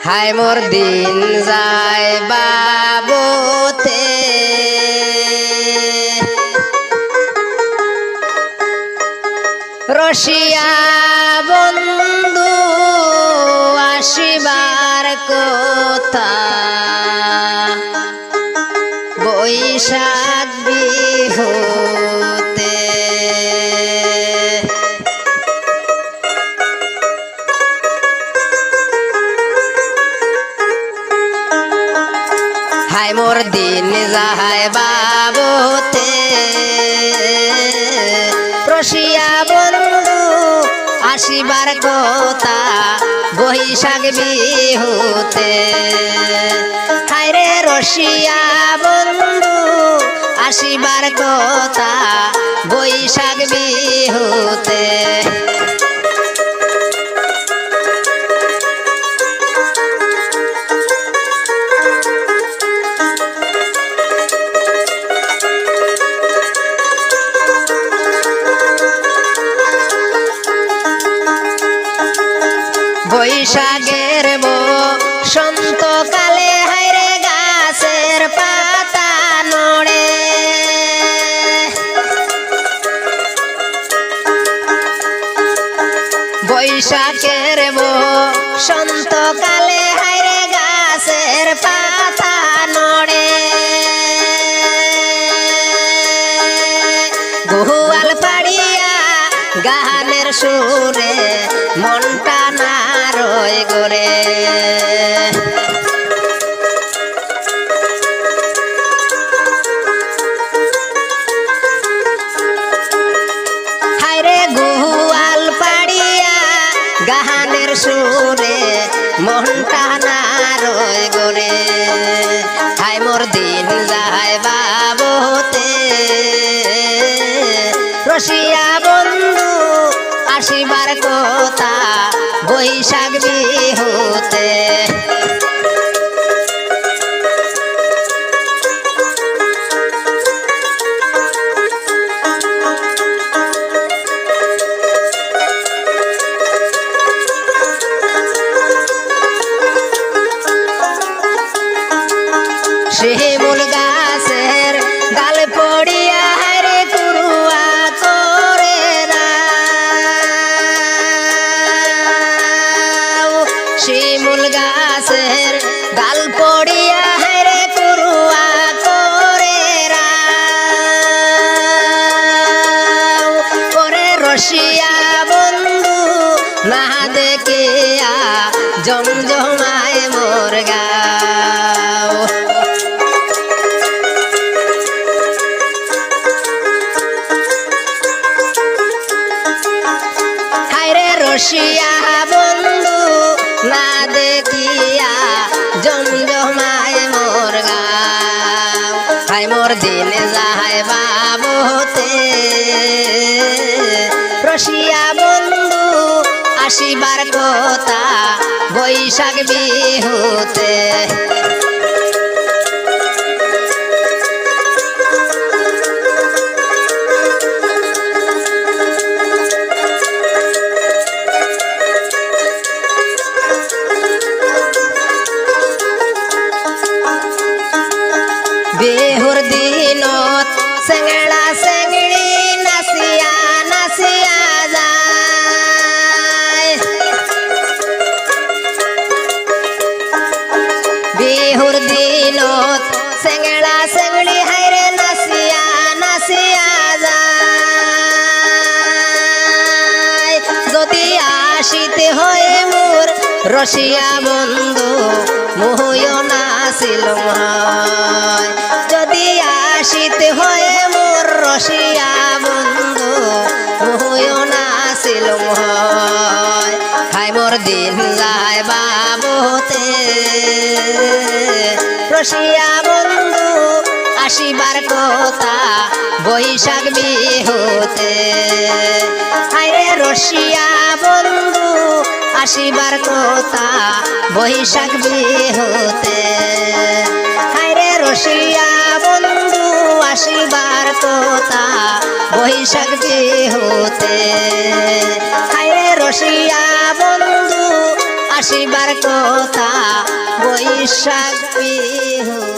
হায় মোর দিন যায় বাবুতে রসিয়া বন্ধু আসিবার কথা বৈশাখ বিহুতে হায় মোর দিন যায় বাবুতে রসিয়া বন্ধু আসিবার কথা বৈশাখ বিহুতে হায় রে রসিয়া বন্ধু আসিবার কথা বৈশাখ বিহুতে বৈশাখের বসন্ত কালে হায়রে গাছের পাতা নড়ে বৈশাখের বসন্ত কালে হায়রে গাছের পাতা নড়ে গোয়াল পাড়িয়া গানের সুরে মনটা না রয় গোরে হায়রে গোয়াল পাড়িয়া গানের সুরে মনটা না রয় গোরে হায় মোর দিন যায় বাবুতে রসিয়া বন্ধু আসিবার কথা বৈশাখ বিহুতে শিমুল গাছের ডাল পড়িয়া হায়রে কুরুয়া করে শিমুল গাছের ডাল পড়িয়া হায়রে কুরুয়া করে ওরে রসিয়া বন্ধু না দেখিয়া জমজমায় মোর গাও হায়রে রসিয়া বন্ধু না দেখিয়া জমজমায় মোর গাও হায় মোর দিন যায় বাবুতে রসিয়া বন্ধু আসিবার কথা বৈশাখ বিহুতে বিহুর দিনত সেংড়া সেংড়ি নাচিয়া নাচিয়া যায় বিহুর দিনত সেংড়া সেংড়ি হায়রে নাচিয়া নাচিয়া যায় যদি আসিতে হয় মোর রসিয়া বন্ধু মুহুয় নাচিল যদি আসিতে হয় মোর রসিয়া বন্ধু মুহুয় নাচিল হায় মোর দিন যায় বাবুতে রসিয়া বন্ধু আসিবার কথা বৈশাখ বিহুতে হায়রে রসিয়া বন্ধু আসিবার কথা বৈশাখ বিহুতে হায়রে রসিয়া বন্ধু আসিবার কথা বৈশাখ বিহুতে হায়রে রসিয়া বন্ধু আসিবার কথা বৈশাখ বিহু